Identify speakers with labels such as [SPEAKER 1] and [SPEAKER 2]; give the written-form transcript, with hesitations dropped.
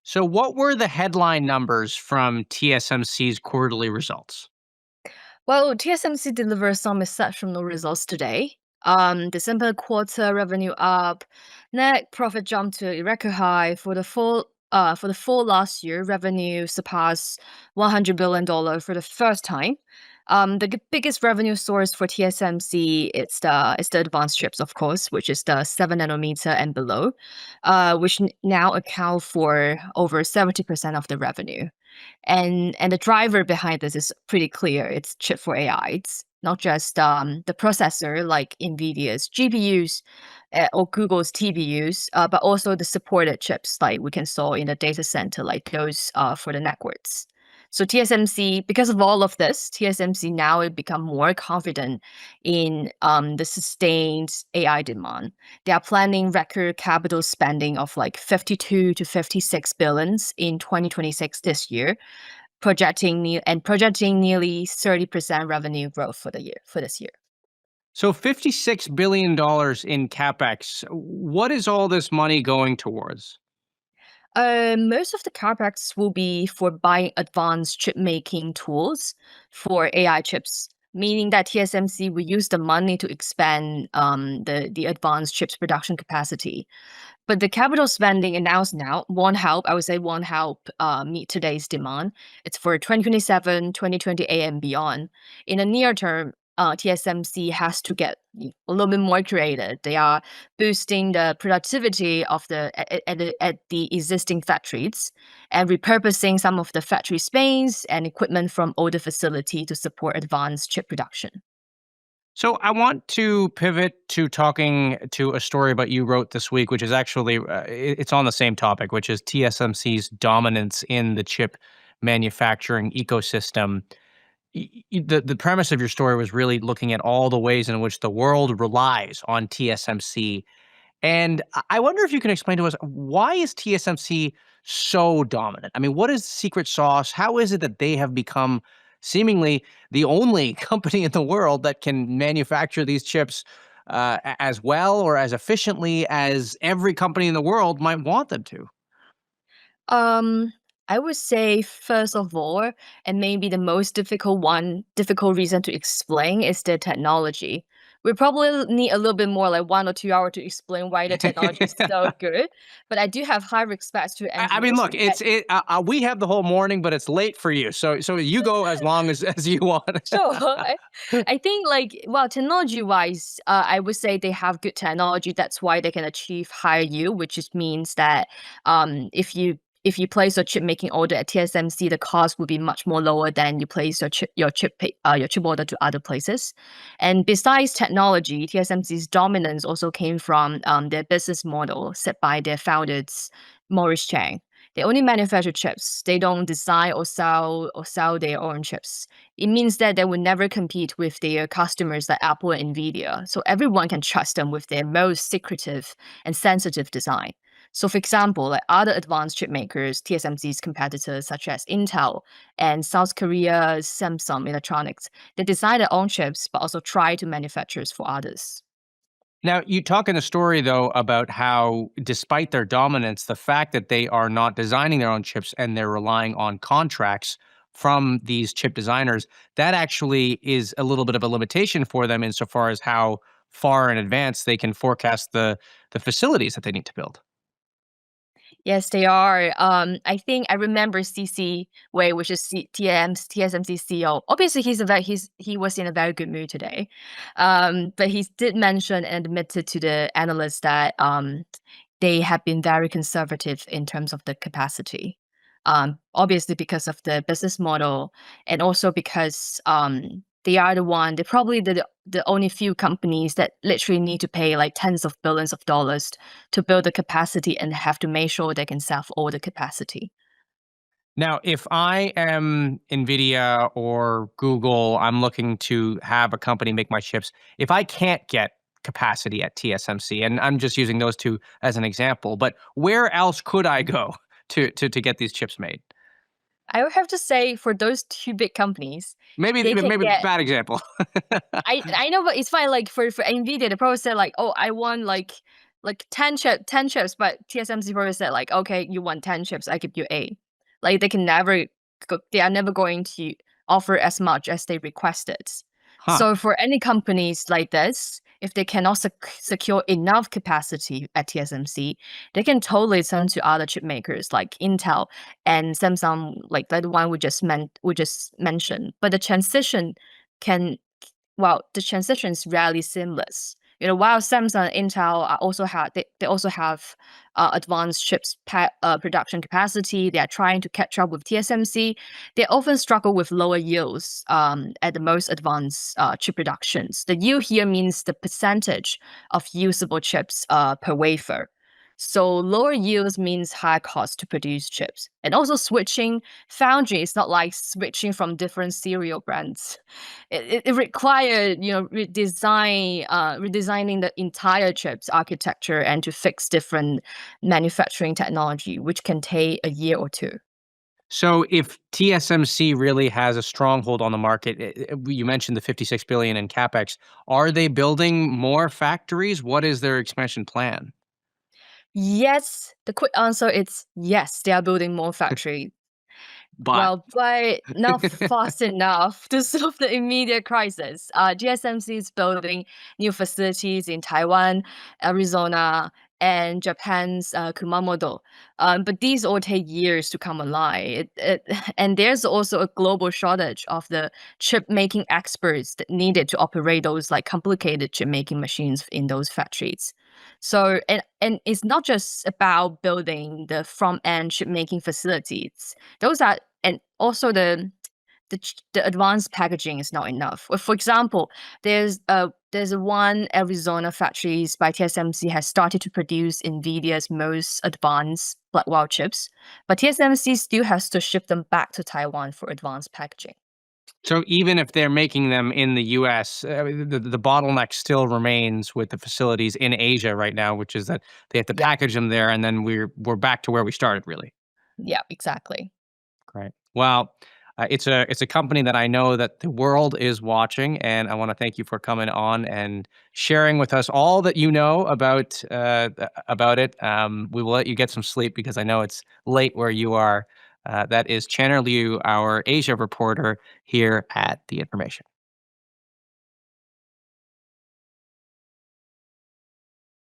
[SPEAKER 1] So, what were the headline numbers from TSMC's quarterly results?
[SPEAKER 2] Well, TSMC delivered some exceptional results today. December quarter revenue up, net profit jumped to a record high for the full last year. Revenue surpassed $100 billion for the first time. The biggest revenue source for TSMC is the advanced chips, of course, which is the 7 nanometer and below, which now account for over 70% of the revenue. And the driver behind this is pretty clear. It's chip for AI. It's not just the processor like Nvidia's GPUs or Google's TPUs, but also the supported chips like we can saw in the data center, like those for the networks. So TSMC, because of all of this, TSMC now it become more confident in the sustained AI demand. They are planning record capital spending of like 52 to 56 billions in 2026 this year, projecting nearly 30% revenue growth for this year.
[SPEAKER 1] So, $56 billion in capex. What is all this money going towards?
[SPEAKER 2] Most of the capex will be for buying advanced chip making tools for AI chips, meaning that TSMC will use the money to expand the advanced chips production capacity. But the capital spending announced now won't help, I would say, won't help meet today's demand. It's for 2027, 2028, and beyond. In the near term, TSMC has to get a little bit more creative. They are boosting the productivity of at the existing factories and repurposing some of the factory space and equipment from older facility to support advanced chip production.
[SPEAKER 1] So, I want to pivot to talking to a story about you wrote this week, which is actually it's on the same topic, which is TSMC's dominance in the chip manufacturing ecosystem. The premise of your story was really looking at all the ways in which the world relies on TSMC. And I wonder if you can explain to us, why is TSMC so dominant? I mean, what is the secret sauce? How is it that they have become seemingly the only company in the world that can manufacture these chips as well or as efficiently as every company in the world might want them to?
[SPEAKER 2] Um, I would say first of all, and maybe the most difficult reason to explain is the technology. We probably need a little bit more, like 1 or 2 hours to explain why the technology is so good. But I do have high respect to
[SPEAKER 1] I mean,
[SPEAKER 2] engineers
[SPEAKER 1] look, we have the whole morning, but it's late for you, so you go as long as you want.
[SPEAKER 2] sure. I think like well, technology wise, I would say they have good technology. That's why they can achieve higher yield, which just means that if you place your chip making order at TSMC, the cost would be much more lower than you place your chip order to other places. And besides technology, TSMC's dominance also came from their business model set by their founders, Maurice Chang. They only manufacture chips. They don't design or sell their own chips. It means that they will never compete with their customers like Apple and Nvidia. So everyone can trust them with their most secretive and sensitive design. So for example, like other advanced chip makers, TSMC's competitors such as Intel and South Korea's Samsung Electronics, they design their own chips but also try to manufacture for others.
[SPEAKER 1] Now, you talk in the story, though, about how, despite their dominance, the fact that they are not designing their own chips and they're relying on contracts from these chip designers, that actually is a little bit of a limitation for them insofar as how far in advance they can forecast the facilities that they need to build.
[SPEAKER 2] Yes, they are. I think I remember CC Wei, which is TSMC CEO. Obviously, he was in a very good mood today, but he did mention and admitted to the analysts that they have been very conservative in terms of the capacity. Obviously, because of the business model, and also because they're probably the only few companies that literally need to pay like tens of billions of dollars to build the capacity and have to make sure they can serve all the capacity.
[SPEAKER 1] Now, if I am NVIDIA or Google, I'm looking to have a company make my chips. If I can't get capacity at TSMC, and I'm just using those two as an example, but where else could I go to get these chips made?
[SPEAKER 2] I would have to say for those two big companies, they can
[SPEAKER 1] Maybe
[SPEAKER 2] get
[SPEAKER 1] bad example.
[SPEAKER 2] I know, but it's fine. Like for Nvidia, they probably said like, oh, I want like like 10 chips, but TSMC probably said like, okay, you want 10 chips, I give you 8. Like they are never going to offer as much as they requested.
[SPEAKER 1] Huh.
[SPEAKER 2] So for any companies like this, if they cannot secure enough capacity at TSMC, they can totally turn to other chip makers like Intel and Samsung, like the one we just mentioned. But can the transition is rarely seamless. While Samsung and Intel they also have advanced production capacity. They are trying to catch up with TSMC. They often struggle with lower yields at the most advanced chip productions. The yield here means the percentage of usable chips per wafer. So lower yields means higher cost to produce chips. And also switching foundry is not like switching from different cereal brands. It required, redesigning the entire chips architecture and to fix different manufacturing technology, which can take a year or two.
[SPEAKER 1] So if TSMC really has a stronghold on the market, you mentioned the 56 billion in capex. Are they building more factories? What is their expansion plan?
[SPEAKER 2] Yes, the quick answer is yes, they are building more factories.
[SPEAKER 1] But
[SPEAKER 2] Well, but not fast enough to solve the immediate crisis. TSMC is building new facilities in Taiwan, Arizona, and Japan's Kumamoto. But these all take years to come online. And there's also a global shortage of the chip making experts that needed to operate those like complicated chip making machines in those factories. So, and it's not just about building the front end chip making facilities. Those are and also the advanced packaging is not enough. For example, there's one Arizona factories by TSMC has started to produce Nvidia's most advanced Blackwell chips, but TSMC still has to ship them back to Taiwan for advanced packaging.
[SPEAKER 1] so even if they're making them in the US, the bottleneck still remains with the facilities in Asia right now, which is that they have to
[SPEAKER 2] Yeah,
[SPEAKER 1] package them there, and then we're back to where we started, really.
[SPEAKER 2] yeah, exactly.
[SPEAKER 1] Great. Well, it's a company that I know that the world is watching, and I want to thank you for coming on and sharing with us all that you know about it. We will let you get some sleep because I know it's late where you are. That is Qianer Liu, our Asia reporter here at The Information.